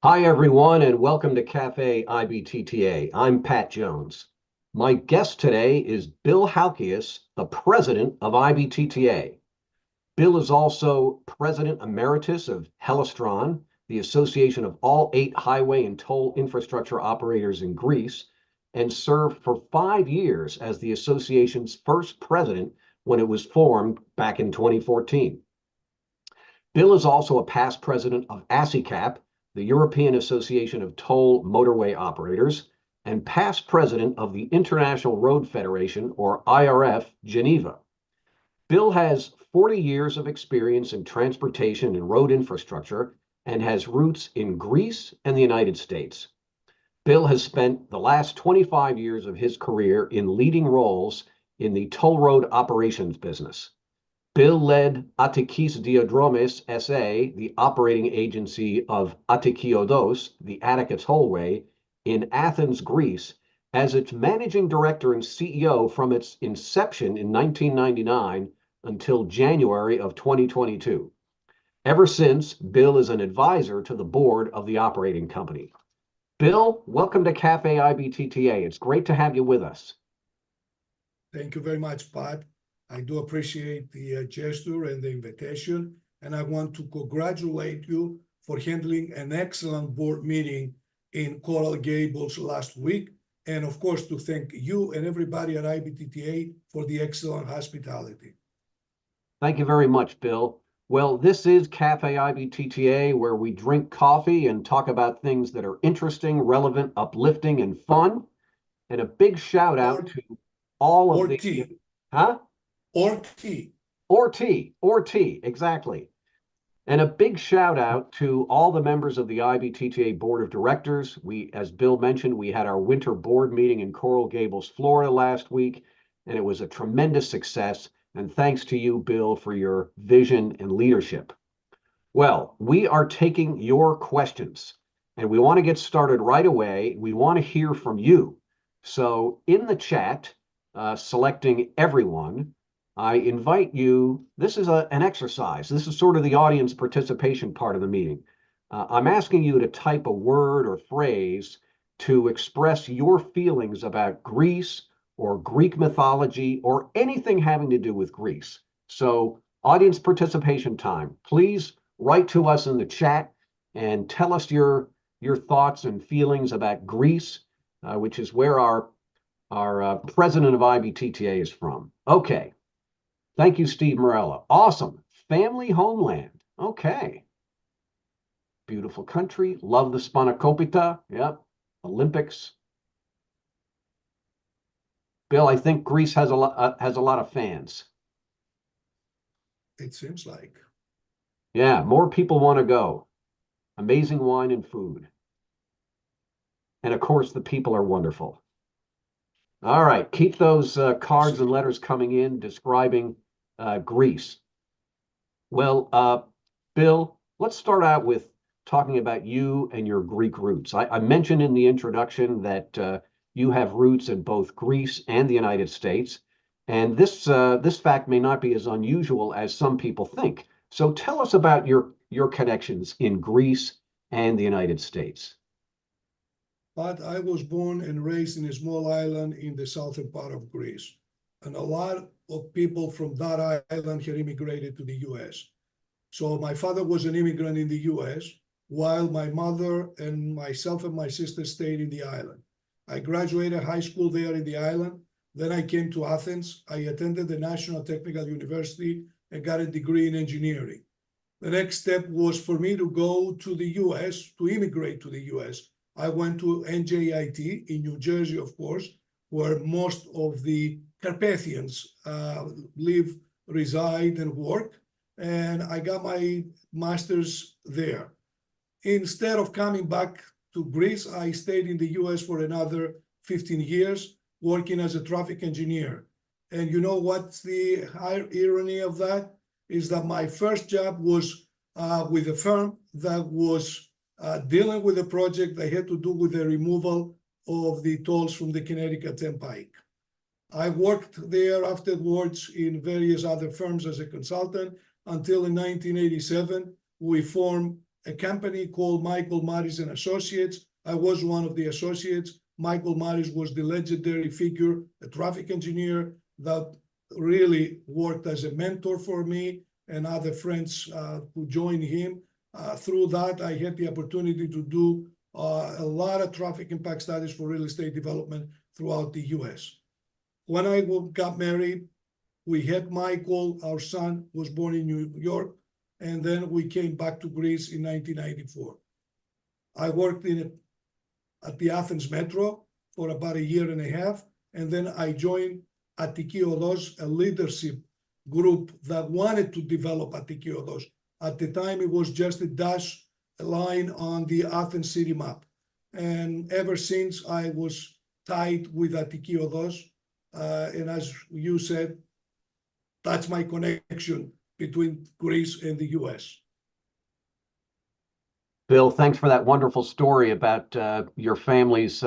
Hi, everyone, and welcome to Café IBTTA. I'm Pat Jones. My guest today is Bill Halkias, the president of IBTTA. Bill is also president emeritus of Helistron, the association of all 8 highway and toll infrastructure operators in Greece, and served for 5 years as the association's first president when it was formed back in 2014. Bill is also a past president of ASICAP, the European Association of Toll Motorway Operators, and past president of the International Road Federation, or IRF, Geneva. Bill has 40 years of experience in transportation and road infrastructure and has roots in Greece and the United States. Bill has spent the last 25 years of his career in leading roles in the toll road operations business. Bill led Attikis Diodromes SA, the operating agency of Attikiodos, the Attica Tollway, in Athens, Greece, as its managing director and CEO from its inception in 1999 until January of 2022. Ever since, Bill is an advisor to the board of the operating company. Bill, welcome to Cafe IBTTA. It's great to have you with us. Thank you very much, Pat. I do appreciate the gesture and the invitation, and I want to congratulate you for handling an excellent board meeting in Coral Gables last week, and of course to thank you and everybody at IBTTA for the excellent hospitality. Thank you very much, Bill. Well, this is Cafe IBTTA, where we drink coffee and talk about things that are interesting, relevant, uplifting, and fun. And a big shout out to all of the tea. Huh? Or tea. Or tea, exactly. And a big shout out to all the members of the IBTTA Board of Directors. As Bill mentioned, we had our winter board meeting in Coral Gables, Florida last week, and it was a tremendous success. And thanks to you, Bill, for your vision and leadership. Well, we are taking your questions, and we want to get started right away. We want to hear from you. So in the chat, selecting everyone, I invite you, this is an exercise. This is sort of the audience participation part of the meeting. I'm asking you to type a word or phrase to express your feelings about Greece or Greek mythology or anything having to do with Greece. So audience participation time. Please write to us in the chat and tell us your thoughts and feelings about Greece, which is where our president of IBTTA is from. Okay. Thank you, Steve Morella. Awesome. Family homeland. Okay. Beautiful country. Love the Spanakopita. Yep. Olympics. Bill, I think Greece has a lot of fans. It seems like. Yeah, more people want to go. Amazing wine and food. And of course, the people are wonderful. All right, keep those cards and letters coming in describing Greece. Well, Bill, let's start out with talking about you and your Greek roots. I mentioned in the introduction that you have roots in both Greece and the United States, and this fact may not be as unusual as some people think. So tell us about your connections in Greece and the United States. But I was born and raised in a small island in the southern part of Greece. And a lot of people from that island had immigrated to the US. So my father was an immigrant in the US, while my mother and myself and my sister stayed in the island. I graduated high school there in the island. Then I came to Athens. I attended the National Technical University and got a degree in engineering. The next step was for me to go to the US, to immigrate to the US. I went to NJIT in New Jersey, of course, where most of the Carpathians live, reside, and work. And I got my master's there. Instead of coming back to Greece, I stayed in the US for another 15 years, working as a traffic engineer. And you know what's the irony of that? Is that my first job was with a firm that was dealing with a project that had to do with the removal of the tolls from the Connecticut Turnpike. I worked there afterwards in various other firms as a consultant until in 1987, we formed a company called Michael Maris and Associates. I was one of the associates. Michael Maris was the legendary figure, a traffic engineer that really worked as a mentor for me and other friends who joined him. Through that, I had the opportunity to do a lot of traffic impact studies for real estate development throughout the US. When I got married, we had Michael, our son was born in New York, and then we came back to Greece in 1994. I worked at the Athens Metro for about a year and a half, and then I joined Attiki Odos, a leadership group that wanted to develop Attiki Odos. At the time, it was just a dash line on the Athens city map. And ever since, I was tied with Attiki Odos. And as you said, that's my connection between Greece and the US. Bill, thanks for that wonderful story about your family's,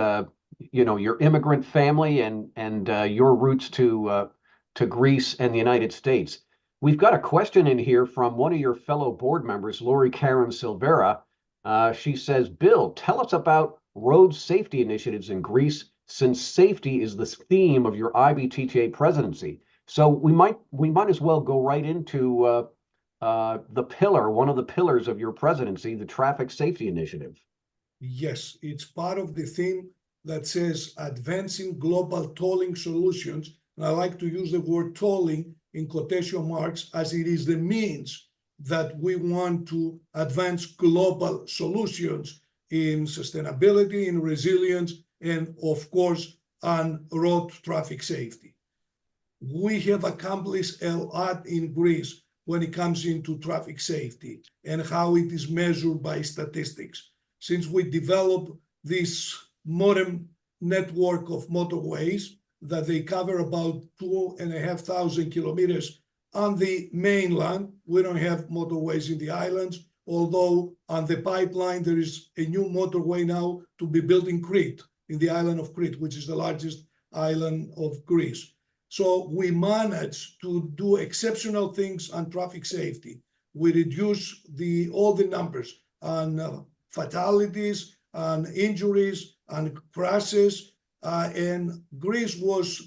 your immigrant family and your roots to Greece and the United States. We've got a question in here from one of your fellow board members, Lori Karen Silvera. She says, Bill, tell us about road safety initiatives in Greece, since safety is the theme of your IBTTA presidency. So we might as well go right into one of the pillars of your presidency, the traffic safety initiative. Yes, it's part of the theme that says advancing global tolling solutions. And I like to use the word tolling in quotation marks, as it is the means that we want to advance global solutions in sustainability, in resilience, and of course, on road traffic safety. We have accomplished a lot in Greece when it comes into traffic safety and how it is measured by statistics. Since we developed this modern network of motorways that they cover about 2,500 kilometers on the mainland, we don't have motorways in the islands, although on the pipeline there is a new motorway now to be built in Crete, in the island of Crete, which is the largest island of Greece. So we managed to do exceptional things on traffic safety. We reduce all the numbers on fatalities, on injuries, on crashes, and Greece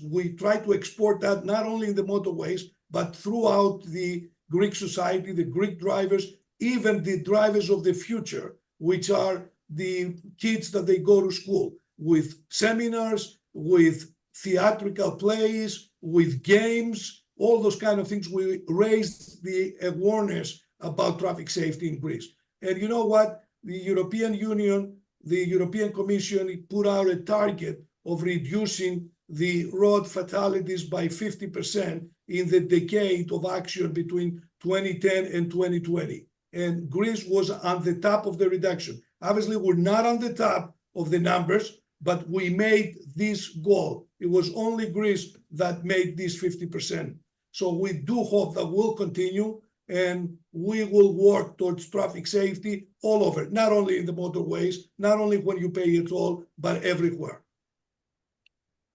we tried to export that not only in the motorways, but throughout the Greek society, the Greek drivers, even the drivers of the future, which are the kids that they go to school, with seminars, with theatrical plays, with games, all those kind of things. We raised the awareness about traffic safety in Greece. And you know what? The European Union, the European Commission put out a target of reducing the road fatalities by 50% in the decade of action between 2010 and 2020. And Greece was on the top of the reduction. Obviously, we're not on the top of the numbers, but we made this goal. It was only Greece that made this 50%. So we do hope that we'll continue and we will work towards traffic safety all over, not only in the motorways, not only when you pay a toll, but everywhere.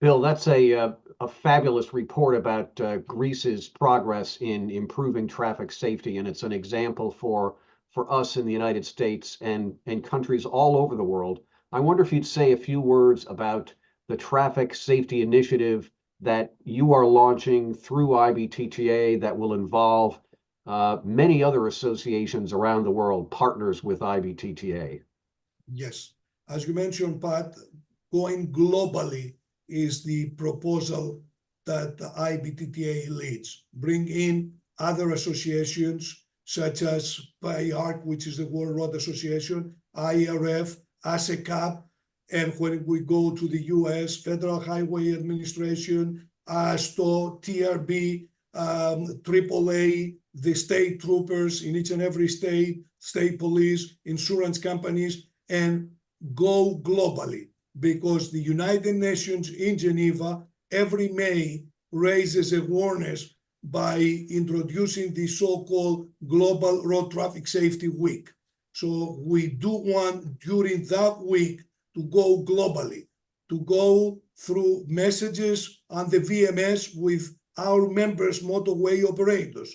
Bill, that's a fabulous report about Greece's progress in improving traffic safety, and it's an example for us in the United States and countries all over the world. I wonder if you'd say a few words about the traffic safety initiative that you are launching through IBTTA that will involve many other associations around the world, partners with IBTTA. Yes, as you mentioned, Pat, going globally is the proposal that the IBTTA leads. Bring in other associations such as PIARC, which is the World Road Association, IRF, ASECAP, and when we go to the US, Federal Highway Administration, ASTO, TRB, AAA, the state troopers in each and every state, state police, insurance companies, and go globally. Because the United Nations in Geneva every May raises awareness by introducing the so-called Global Road Traffic Safety Week. So we do want during that week to go globally, to go through messages on the VMS with our members, motorway operators,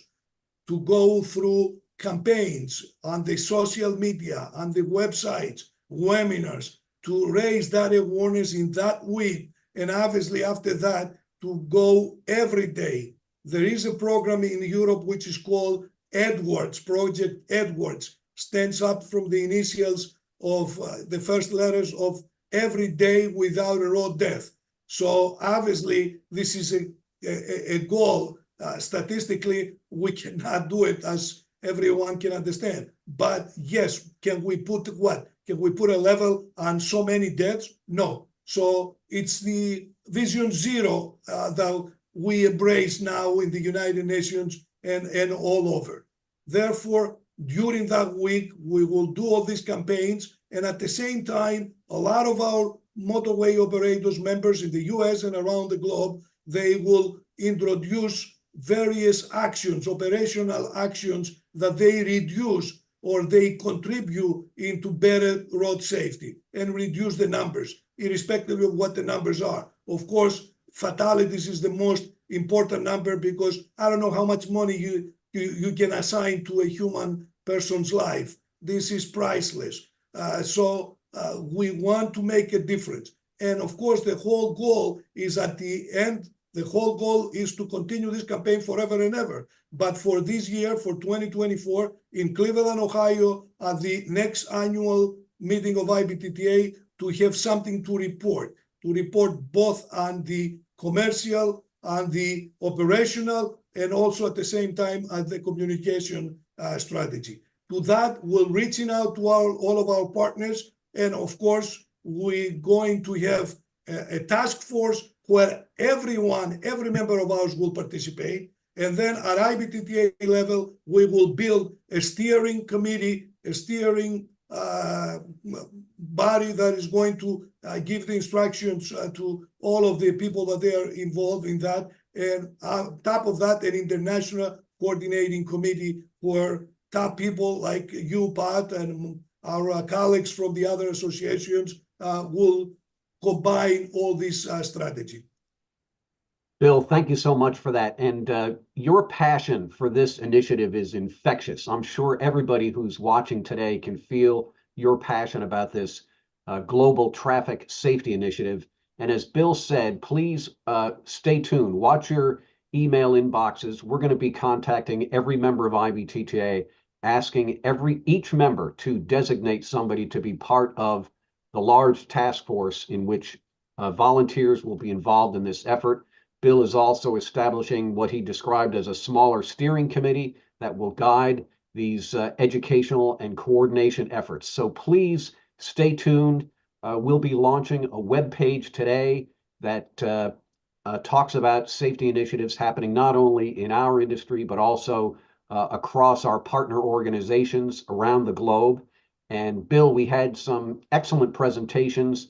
to go through campaigns on the social media, on the websites, webinars, to raise that awareness in that week. And obviously after that, to go every day. There is a program in Europe which is called Edwards, Project Edwards, stands up from the initials of the first letters of every day without a road death. So obviously this is a goal. Statistically, we cannot do it, as everyone can understand. But yes, can we put what? Can we put a level on so many deaths? No. So it's the Vision Zero that we embrace now in the United Nations and all over. Therefore, during that week, we will do all these campaigns. And at the same time, a lot of our motorway operators, members in the US and around the globe, they will introduce various actions, operational actions that they reduce or they contribute into better road safety and reduce the numbers, irrespective of what the numbers are. Of course, fatalities is the most important number, because I don't know how much money you can assign to a human person's life. This is priceless. So we want to make a difference. And of course, the whole goal is at the end, the whole goal is to continue this campaign forever and ever. But for this year, for 2024, in Cleveland, Ohio, at the next annual meeting of IBTTA, to have something to report both on the commercial, on the operational, and also at the same time at the communication strategy. To that, we're reaching out to all of our partners. And of course, we're going to have a task force where every member of ours will participate. And then at IBTTA level, we will build a steering committee, a steering body that is going to give the instructions to all of the people that they are involved in that. And on top of that, an international coordinating committee where top people like you, Pat, and our colleagues from the other associations will combine all this strategy. Bill, thank you so much for that. And your passion for this initiative is infectious. I'm sure everybody who's watching today can feel your passion about this global traffic safety initiative. And as Bill said, please stay tuned. Watch your email inboxes. We're going to be contacting every member of IBTTA, asking each member to designate somebody to be part of the large task force in which volunteers will be involved in this effort. Bill is also establishing what he described as a smaller steering committee that will guide these educational and coordination efforts. So please stay tuned. We'll be launching a web page today that talks about safety initiatives happening not only in our industry, but also across our partner organizations around the globe. And Bill, we had some excellent presentations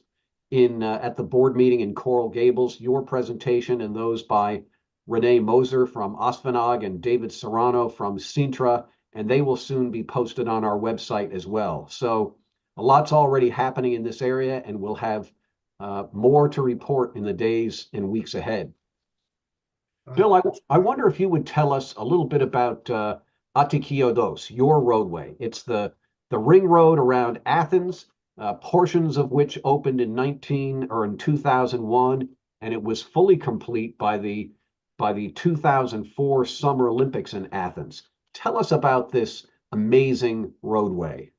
at the board meeting in Coral Gables, your presentation and those by Renee Moser from Osvenag and David Serrano from Sintra, and they will soon be posted on our website as well. So a lot's already happening in this area, and we'll have more to report in the days and weeks ahead. Bill, I wonder if you would tell us a little bit about Atikiodos, your roadway. It's the ring road around Athens, portions of which opened in 2001, and it was fully complete by the 2004 Summer Olympics in Athens. Tell us about this amazing roadway.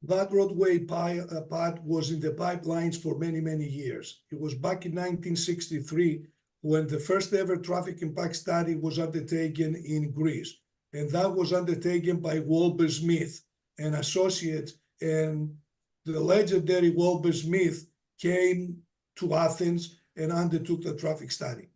That roadway, Pat, was in the pipelines for many, many years. It was back in 1963 when the first ever traffic impact study was undertaken in Greece. And that was undertaken by Wilbur Smith and Associates. And the legendary Wilbur Smith came to Athens and undertook the traffic study.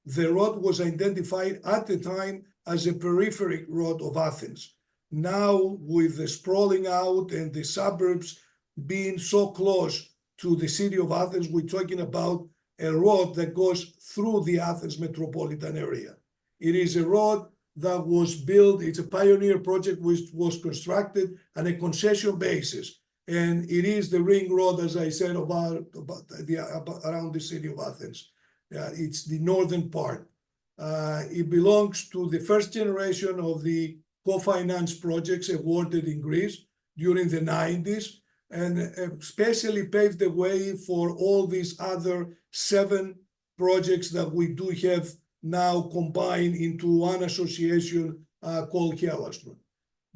The road was identified at the time as a peripheral road of Athens. Now, with the sprawling out and the suburbs being so close to the city of Athens, we're talking about a road that goes through the Athens metropolitan area. It is a road that was built, it's a pioneer project which was constructed on a concession basis. And it is the ring road, as I said, around the city of Athens. It's the northern part. It belongs to the first generation of the co-finance projects awarded in Greece during the 90s, and especially paved the way for all these other 7 projects that we do have now combined into one association called Halkias.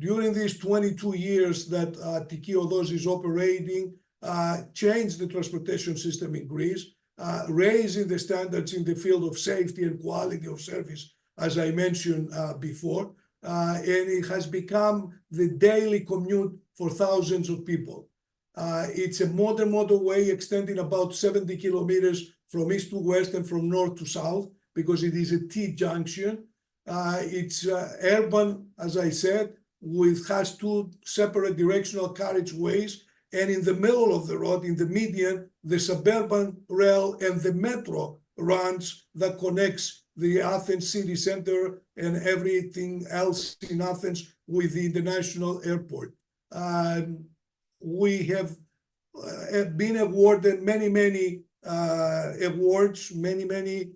During these 22 years that Tikiodos is operating, changed the transportation system in Greece, raising the standards in the field of safety and quality of service, as I mentioned before, and it has become the daily commute for thousands of people. It's a modern motorway extending about 70 kilometers from east to west and from north to south, because it is a T-junction. It's urban, as I said, has 2 separate directional carriageways, and in the middle of the road, in the median, the suburban rail and the metro runs that connects the Athens city center and everything else in Athens with the international airport. We have been awarded many awards, many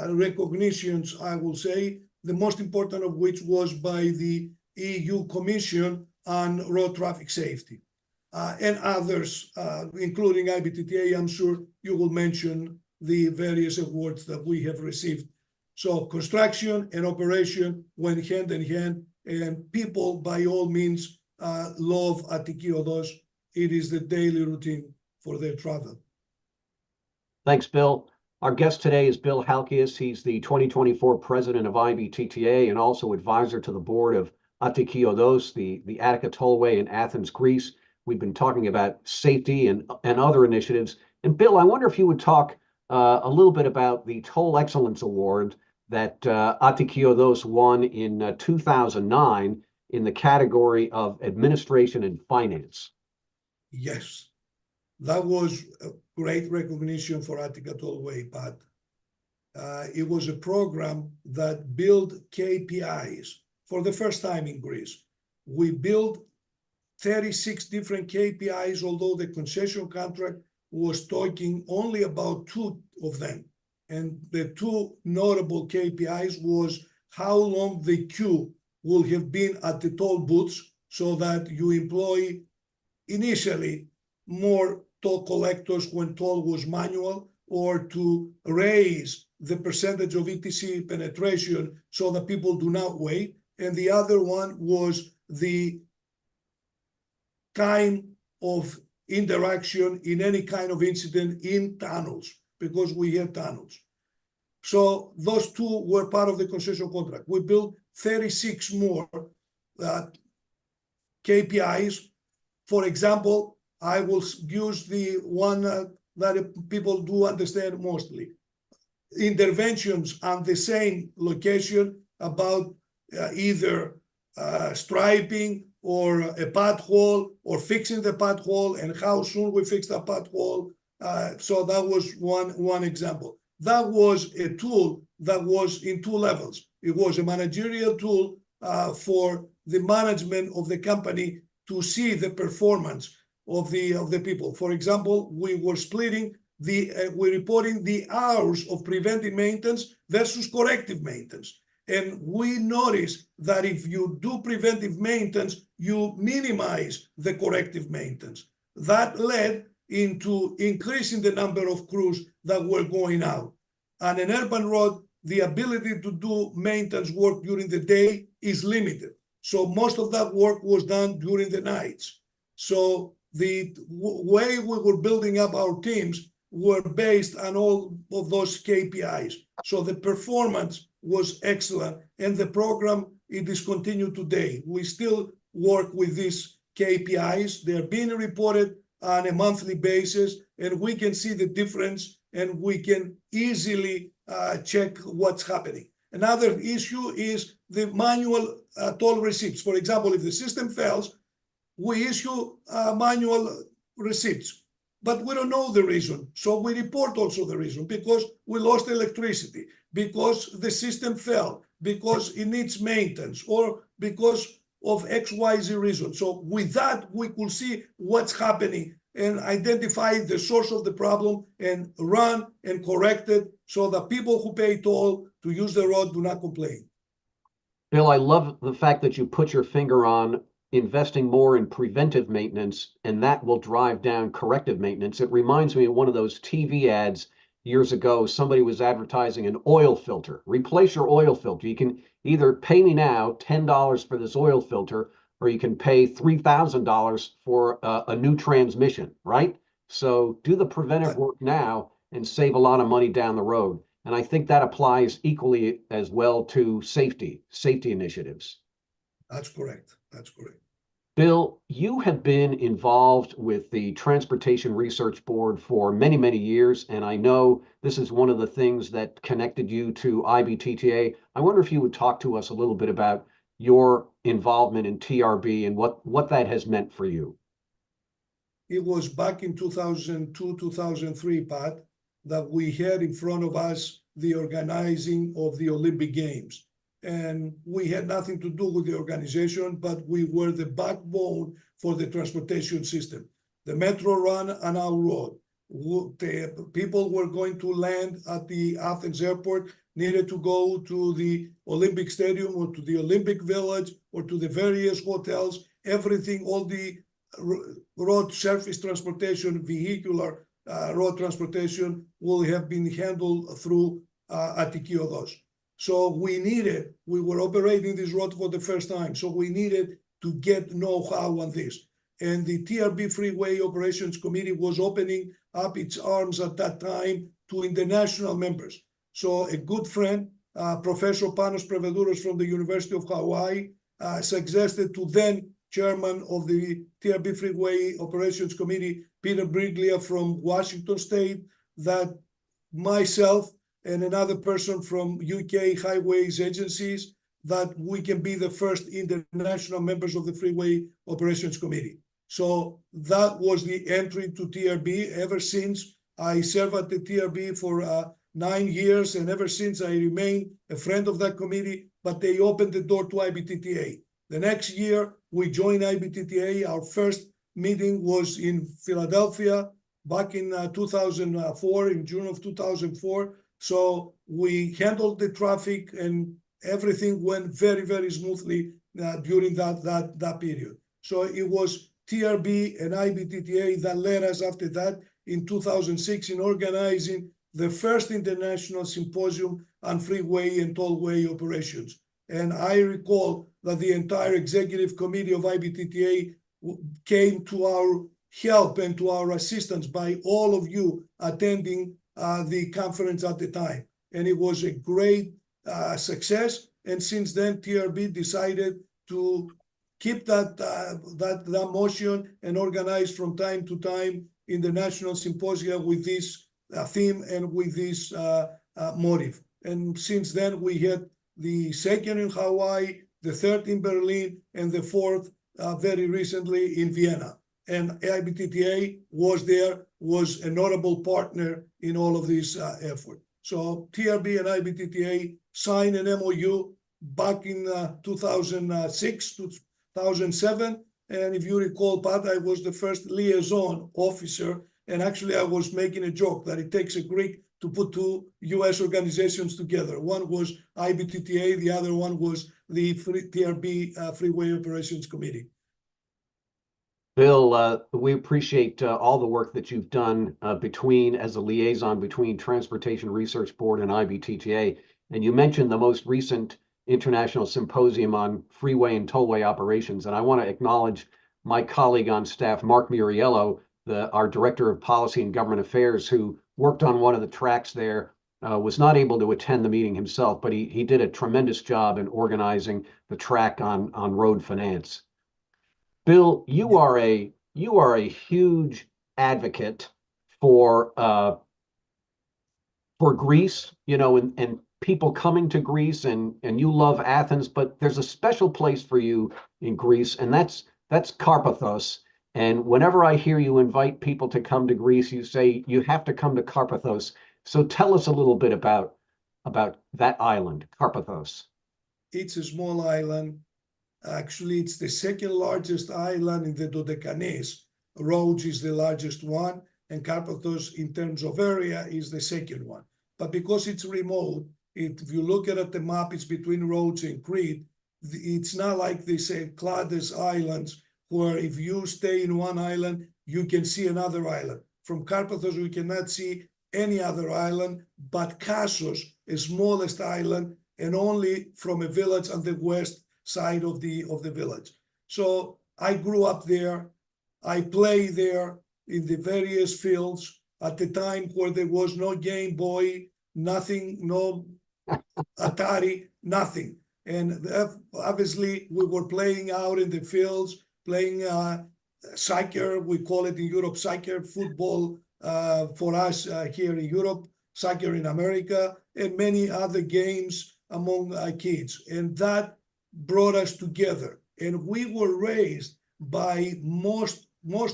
recognitions, I will say, the most important of which was by the EU Commission on Road Traffic Safety, and others, including IBTTA. I'm sure you will mention the various awards that we have received. So construction and operation went hand in hand, and people, by all means, love Tikiodos. It is the daily routine for their travel. Thanks, Bill. Our guest today is Bill Halkias. He's the 2024 president of IBTTA and also advisor to the board of Tikiodos, the Attica Tollway in Athens, Greece. We've been talking about safety and other initiatives. And Bill, I wonder if you would talk a little bit about the Toll Excellence Award that Tikiodos won in 2009 in the category of administration and finance. Yes, that was a great recognition for Attica Tollway, Pat. It was a program that built KPIs for the first time in Greece. We built 36 different KPIs, although the concession contract was talking only about 2 of them. And the 2 notable KPIs was how long the queue will have been at the toll booths, so that you employ initially more toll collectors when toll was manual, or to raise the percentage of ETC penetration so that people do not wait. And the other one was the time of interaction in any kind of incident in tunnels, because we had tunnels. So those 2 were part of the concession contract. We built 36 more KPIs. For example, I will use the one that people do understand mostly. Interventions on the same location about either striping or a pothole, or fixing the pothole, and how soon we fix the pothole. So that was one example. That was a tool that was in 2 levels. It was a managerial tool for the management of the company to see the performance of the people. For example, we were splitting we're reporting the hours of preventive maintenance versus corrective maintenance. And we noticed that if you do preventive maintenance, you minimize the corrective maintenance. That led into increasing the number of crews that were going out. On an urban road, the ability to do maintenance work during the day is limited. So most of that work was done during the nights. So the way we were building up our teams were based on all of those KPIs. So the performance was excellent, and the program, it is continued today. We still work with these KPIs. They're being reported on a monthly basis, and we can see the difference, and we can easily check what's happening. Another issue is the manual toll receipts. For example, if the system fails, we issue manual receipts, but we don't know the reason. So we report also the reason, because we lost electricity, because the system fell, because it needs maintenance, or because of XYZ reason. So with that, we could see what's happening and identify the source of the problem and run and correct it, so that people who pay toll to use the road do not complain. Bill, I love the fact that you put your finger on investing more in preventive maintenance, and that will drive down corrective maintenance. It reminds me of one of those TV ads years ago. Somebody was advertising an oil filter. Replace your oil filter. You can either pay me now $10 for this oil filter, or you can pay $3,000 for a new transmission, right? So do the preventive That, work now and save a lot of money down the road. And I think that applies equally as well to safety initiatives. that's correct. That's correct. Bill, you have been involved with the Transportation Research Board for many, many years, and I know this is one of the things that connected you to IBTTA. I wonder if you would talk to us a little bit about your involvement in TRB and what that has meant for you. It was back in 2002, 2003, Pat, that we had in front of us the organizing of the Olympic Games. And we had nothing to do with the organization, but we were the backbone for the transportation system. The metro ran on our road. The people were going to land at the Athens airport, needed to go to the Olympic Stadium or to the Olympic Village or to the various hotels, everything, all the road surface transportation, vehicular road transportation will have been handled through Attikiodos. So we were operating this road for the first time. So we needed to get know-how on this. And the TRB Freeway Operations Committee was opening up its arms at that time to international members. So a good friend, Professor Panos Prevedouros from the University of Hawaii, suggested to then chairman of the TRB Freeway Operations Committee, Peter Briglia from Washington State, that myself and another person from UK Highways Agencies, that we can be the first international members of the Freeway Operations Committee. So that was the entry to TRB. Ever since, I served at the TRB for 9 years, and ever since I remain a friend of that committee, but they opened the door to IBTTA. The next year, we joined IBTTA. Our first meeting was in Philadelphia back in 2004, in June of 2004. So we handled the traffic and everything went very, very smoothly during that period. So it was TRB and IBTTA that led us after that in 2006 in organizing the first international symposium on freeway and tollway operations. And I recall that the entire executive committee of IBTTA came to our help and to our assistance by all of you attending the conference at the time. And it was a great success. And since then, TRB decided to keep that motion and organize from time to time international symposia with this theme and with this motive. And since then, we had the second in Hawaii, the third in Berlin, and the fourth very recently in Vienna. And IBTTA was a notable partner in all of this effort. So TRB and IBTTA signed an MOU back in 2006, 2007. And if you recall, Pat, I was the first liaison officer. And actually, I was making a joke that it takes a Greek to put two US organizations together. One was IBTTA, the other one was the TRB Freeway Operations Committee. Bill, we appreciate all the work that you've done as a liaison between Transportation Research Board and IBTTA. And you mentioned the most recent International Symposium on Freeway and Tollway Operations. And I want to acknowledge my colleague on staff, Mark Muriello, our Director of Policy and Government Affairs, who worked on one of the tracks there, was not able to attend the meeting himself, but he did a tremendous job in organizing the track on road finance. Bill, you are a huge advocate for Greece, and people coming to Greece, and you love Athens, but there's a special place for you in Greece, and that's Karpathos. And whenever I hear you invite people to come to Greece, you say you have to come to Karpathos. So tell us a little bit about that island, Karpathos. It's a small island. Actually, it's the second largest island in the Dodecanese. Rhodes is the largest one, and Karpathos, in terms of area, is the second one. But because it's remote, if you look at the map, it's between Rhodes and Crete. It's not like they say Clades Islands, where if you stay in one island, you can see another island. From Carpathos, we cannot see any other island but Kassos, a smallest island, and only from a village on the west side of the village. So I grew up there. I played there in the various fields at the time where there was no Game Boy, nothing, no Atari, nothing. And obviously we were playing out in the fields, playing soccer. We call it in Europe soccer, football for us here in Europe, soccer in America, and many other games among kids. And that brought us together. And we were raised by most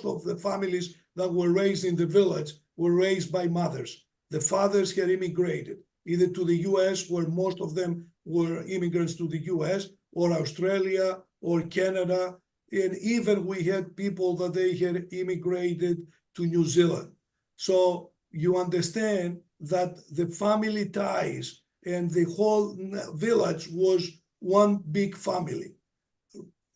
of the families that were raised in the village were raised by mothers. The fathers had immigrated either to the US, where most of them were immigrants to the US, or Australia, or Canada. And even we had people that they had immigrated to New Zealand. So you understand that the family ties and the whole village was one big family.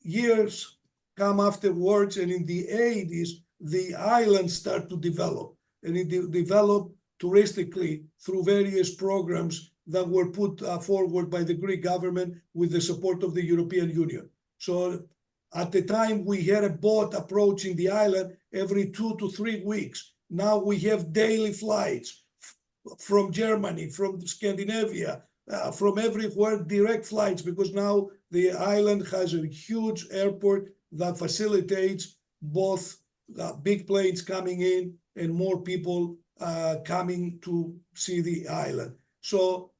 Years come afterwards, and in the 80s, the island started to develop, and it developed touristically through various programs that were put forward by the Greek government with the support of the European Union. So at the time, we had a boat approaching the island every 2 to 3 weeks. Now we have daily flights from Germany, from Scandinavia, from everywhere, direct flights, because now the island has a huge airport that facilitates both big planes coming in and more people coming to see the island. So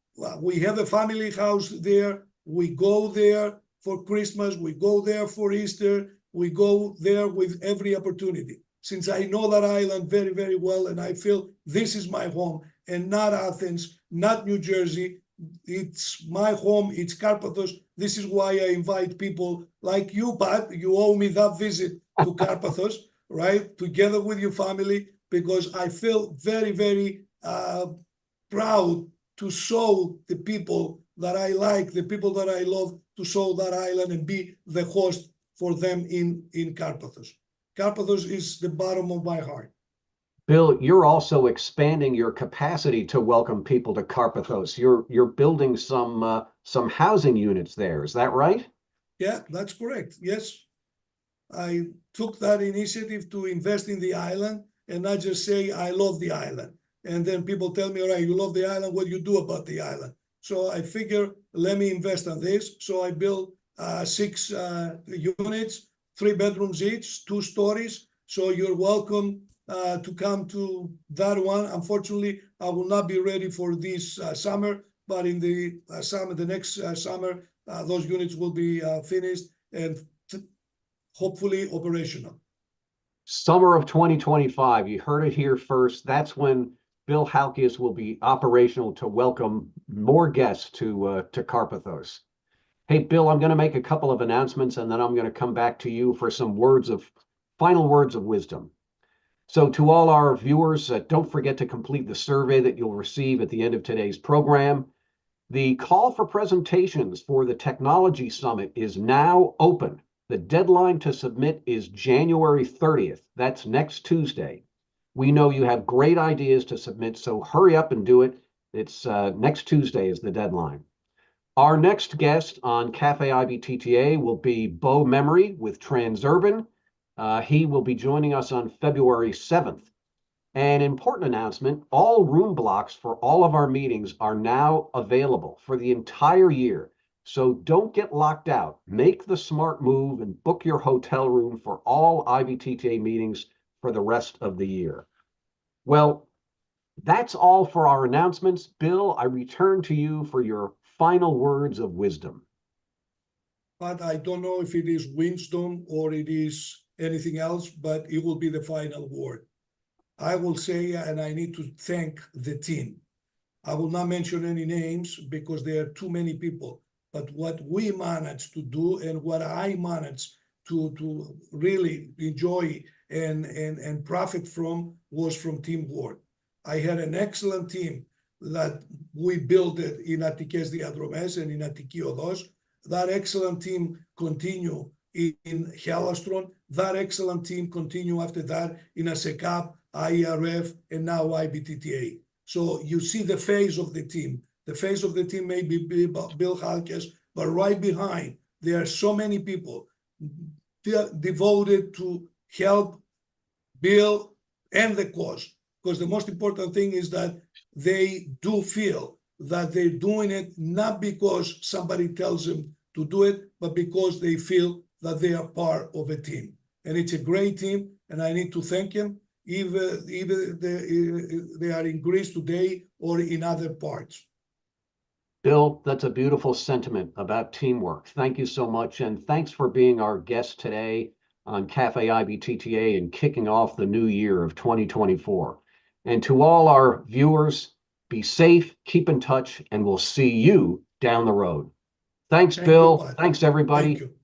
we have a family house there. We go there for Christmas. We go there for Easter. We go there with every opportunity. Since I know that island very, very well, and I feel this is my home and not Athens, not New Jersey. It's my home. It's Carpathos. This is why I invite people like you, Pat. You owe me that visit to Carpathos, right? Together with your family, because I feel very, very proud to show the people that I like, the people that I love, to show that island and be the host for them in Carpathos. Carpathos is the bottom of my heart. Bill, you're also expanding your capacity to welcome people to Carpathos. You're building some housing units there. Is that right? Yeah, that's correct. Yes. I took that initiative to invest in the island and not just say, I love the island. And then people tell me, all right, you love the island, what do you do about the island? So I figure, let me invest on this. So I built 6 units, 3 bedrooms each, 2 stories. So you're welcome to come to that one. Unfortunately, I will not be ready for this summer, but in the summer, the next summer, those units will be finished and hopefully operational. Summer of 2025, you heard it here first. That's when Bill Halkias will be operational to welcome more guests to Carpathos. Hey, Bill, I'm going to make a couple of announcements, and then I'm going to come back to you for some final words of wisdom. So to all our viewers, don't forget to complete the survey that you'll receive at the end of today's program. The call for presentations for the Technology Summit is now open. The deadline to submit is January 30th. That's next Tuesday. We know you have great ideas to submit, so hurry up and do it. It's next Tuesday is the deadline. Our next guest on Café IBTTA will be Bo Memory with Transurban. He will be joining us on February 7th. An important announcement, all room blocks for all of our meetings are now available for the entire year. So don't get locked out. Make the smart move and book your hotel room for all IBTTA meetings for the rest of the year. Well, that's all for our announcements. Bill, I return to you for your final words of wisdom. But I don't know if it is wisdom or it is anything else, but it will be the final word. I will say, and I need to thank the team. I will not mention any names because there are too many people. But what we managed to do and what I managed to really enjoy and profit from was from teamwork. I had an excellent team that we built it in Attikes Diadromes and in Attiki Odos. that excellent team continue in Hellastron. That excellent team continue after that in ASECAP, IERF, and now IBTTA. So you see the face of the team. The face of the team may be Bill Halkias, but right behind, there are so many people devoted to help Bill and the cause. Because the most important thing is that they do feel that they're doing it not because somebody tells them to do it, but because they feel that they are part of a team. And it's a great team, and I need to thank them, either they are in Greece today or in other parts. Bill, that's a beautiful sentiment about teamwork. Thank you so much. And thanks for being our guest today on Cafe IBTTA and kicking off the new year of 2024. And to all our viewers, be safe, keep in touch, and we'll see you down the road. Thanks, Bill. Thanks, everybody. Thank you.